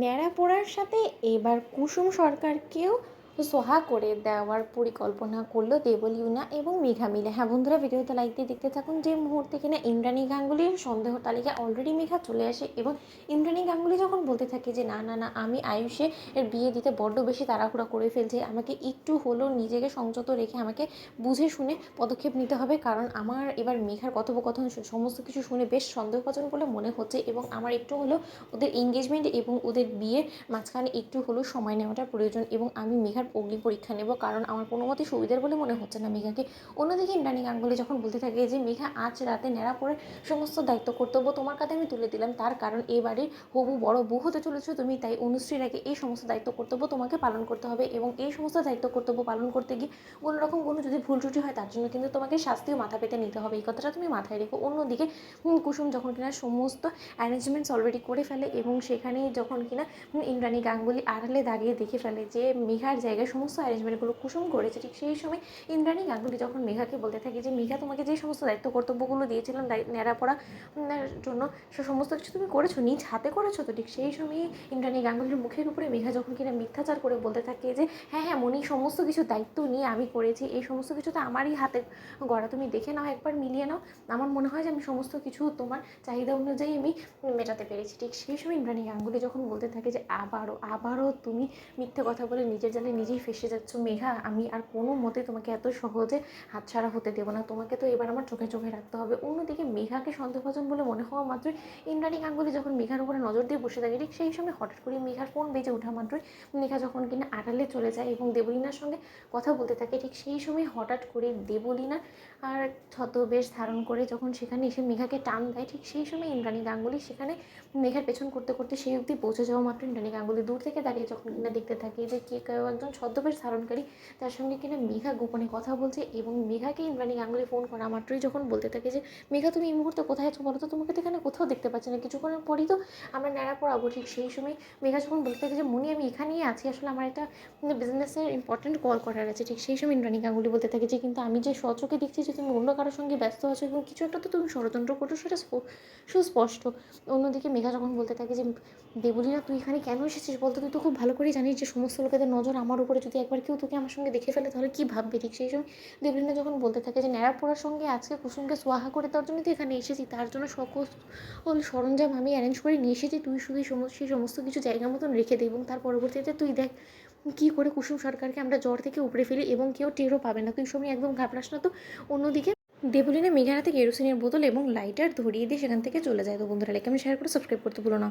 ন্যাড়া পোড়ার সাথে এবার কুসুম সরকারকেও সোহা করে দেওয়ার পরিকল্পনা করলো দেবলীনা এবং মেঘা মিলে। হ্যাঁ বন্ধুরা, ভিডিওতে লাইক দিয়ে দেখতে থাকুন। যে মুহূর্তে কিনা ইন্দ্রাণী গাঙ্গুলির সন্দেহ তালিকায় অলরেডি মেঘা চলে আসে এবং ইন্দ্রাণী গাঙ্গুলি যখন বলতে থাকে যে না না না, আমি আয়ুষে এর বিয়ে দিতে বড্ড বেশি তাড়াহুড়া করে ফেলছি, আমাকে একটু হলেও নিজেকে সংযত রেখে আমাকে বুঝে শুনে পদক্ষেপ নিতে হবে, কারণ আমার এবার মেঘার কথোপকথন সমস্ত কিছু শুনে বেশ সন্দেহভাজন বলে মনে হচ্ছে এবং আমার একটু হলেও ওদের এঙ্গেজমেন্ট এবং ওদের বিয়ের মাঝখানে একটু হলেও সময় নেওয়াটা প্রয়োজন এবং আমি মেঘার অগ্নি পরীক্ষা নেব, কারণ আমার কোনো মতে সুবিধার বলে মনে হচ্ছে না মেঘাকে। অন্যদিকে ইন্দ্রাণী গাঙ্গুলি যখন বলতে থাকে যে মেঘা, আজ রাতে ন্যাড়া পরে সমস্ত দায়িত্ব কর্তব্য তোমার কাঁধে আমি তুলে দিলাম, তার কারণ এই বাড়ির হবু বড় বউ হতে চলেছো তুমি, তাই অনুশ্রীর আগে এই সমস্ত দায়িত্ব কর্তব্য তোমাকে পালন করতে হবে এবং এই সমস্ত দায়িত্ব কর্তব্য পালন করতে গিয়ে কোনোরকম কোনো যদি ভুল ত্রুটি হয় তার জন্য কিন্তু তোমাকে শাস্তিও মাথা পেতে নিতে হবে, এই কথাটা তুমি মাথায় রেখো। অন্যদিকে কুসুম যখন কিনা সমস্ত অ্যারেঞ্জমেন্টস অলরেডি করে ফেলে এবং সেখানেই যখন কিনা ইন্দ্রাণী গাঙ্গুলি আড়ালে দাঁড়িয়ে দেখে ফেলে যে মেঘার জায়গায় সমস্ত অ্যারেঞ্জমেন্টগুলো কুসুম করেছে, ঠিক সেই সময় ইন্দ্রাণী গাঙ্গুলি যখন মেঘাকে বলতে থাকে যে মেঘা, তোমাকে যে সমস্ত দায়িত্ব কর্তব্যগুলো দিয়েছিলাম ন্যাড়া পড়া জন্য, সে সমস্ত কিছু তুমি করেছো, নিজ হাতে করেছো তো, ঠিক সেই সময় ইন্দ্রাণী গাঙ্গুলির মুখের উপরে মেঘা যখন কিনা মিথ্যাচার করে বলতে থাকে যে হ্যাঁ হ্যাঁ মনি, সমস্ত কিছু দায়িত্ব নিয়ে আমি করেছি, এই সমস্ত কিছু তো আমারই হাতে গড়া, তুমি দেখে নাও, একবার মিলিয়ে নাও, আমার মনে হয় যে আমি সমস্ত কিছু তোমার চাহিদা অনুযায়ী আমি মেটাতে পেরেছি। ঠিক সেই সময় ইন্দ্রাণী গাঙ্গুলি যখন বলতে থাকে যে আবারও তুমি মিথ্যে কথা বলে নিজের জালে নিজেই ফেসে যাচ্ছ মেঘা, আমি আর কোনো মতে তোমাকে এত সহজে হাতছাড়া হতে দেবো না, তোমাকে তো এবার আমার চোখে চোখে রাখতে হবে। অন্যদিকে মেঘাকে সন্দেহভাজন বলে মনে হওয়া মাত্রই ইন্দ্রাণী গাঙ্গুলি যখন মেঘার উপরে নজর দিয়ে বসে থাকে, ঠিক সেই সময় হঠাৎ করে মেঘার ফোন বেজে ওঠা মাত্রই মেঘা যখন কিনা আড়ালে চলে যায় এবং দেবলীনার সঙ্গে কথা বলতে থাকে, ঠিক সেই সময় হঠাৎ করে দেবলীনা আর ছদ্মবেশ ধারণ করে যখন সেখানে এসে মেঘাকে টান দেয়, ঠিক সেই সময় ইন্দ্রাণী গাঙ্গুলি সেখানে মেঘার পেছন করতে করতে সেই অবধি পৌঁছে যাওয়া মাত্র ইন্দ্রাণী গাঙ্গুলি দূর থেকে দাঁড়িয়ে যখন কিনা দেখতে থাকে যে কেউ একজন ছদ্মবেশ ধারণকারী তার সঙ্গে কিনা মেঘা গোপনে কথা বলছে এবং মেঘাকে ইন্দ্রাণী গাঙ্গুলি ফোন করা মাত্রই যখন বলতে থাকে যে মেঘা, তুমি এই মুহূর্তে কোথায় আছো বলো তো, তোমাকে তো এখানে কোথাও দেখতে পাচ্ছি না, কিছুক্ষণের পরই তো আমরা ন্যাড়া পড়াবো। ঠিক সেই সময় মেঘা যখন বলতে থাকে যে মনি, আমি এখানেই আছি, আসলে আমার একটা বিজনেসের ইম্পর্টেন্ট কল করার আছে, ঠিক সেই সময় ইন্দ্রাণী গাঙ্গুলি বলতে থাকে যে কিন্তু আমি যে সচোখে দেখছি যে তুমি অন্য কারোর সঙ্গে ব্যস্ত আছো এবং কিছু একটা তো তুমি ষড়যন্ত্র করছো, সেটা সুস্পষ্ট। অন্যদিকে মেঘা যখন বলতে থাকে যে দেবলীনা, তুই এখানে কেন এসেছিস বলতো, তুই তো খুব ভালো করেই জানিস যে সমস্ত লোকেদের নজর আমার উপরে, যদি একবার কেউ তোকে আমার সঙ্গে দেখে ফেলে তাহলে কী ভাববে। ঠিক সেই সময় দেবলীনা যখন বলতে থাকে যে ন্যাড়া পোড়ার সঙ্গে আজকে কুসুমকে সোয়াহা করে দেওয়ার জন্য তুই এখানে এসেছি, তার জন্য সকল সরঞ্জাম আমি অ্যারেঞ্জ করে নিয়ে এসেছি, তুই শুধু সেই সমস্ত কিছু জায়গা মতন রেখে দে এবং তার পরবর্তীতে তুই দেখ কী করে কুসুম সরকারকে আমরা জ্বর থেকে উপড়ে ফেলি এবং কেউ টেরও পাবে না, তুই সময় একদম ঘাবড়াস না তো। অন্যদিকে দেবলীনা মেঘার হাতে কেরোসিনের বোতল এবং লাইটার ধরিয়ে দিয়ে সেখান থেকে চলে যায়। তো বন্ধুরা, লাইক আমি শেয়ার করে সাবস্ক্রাইব করতে ভুলো না।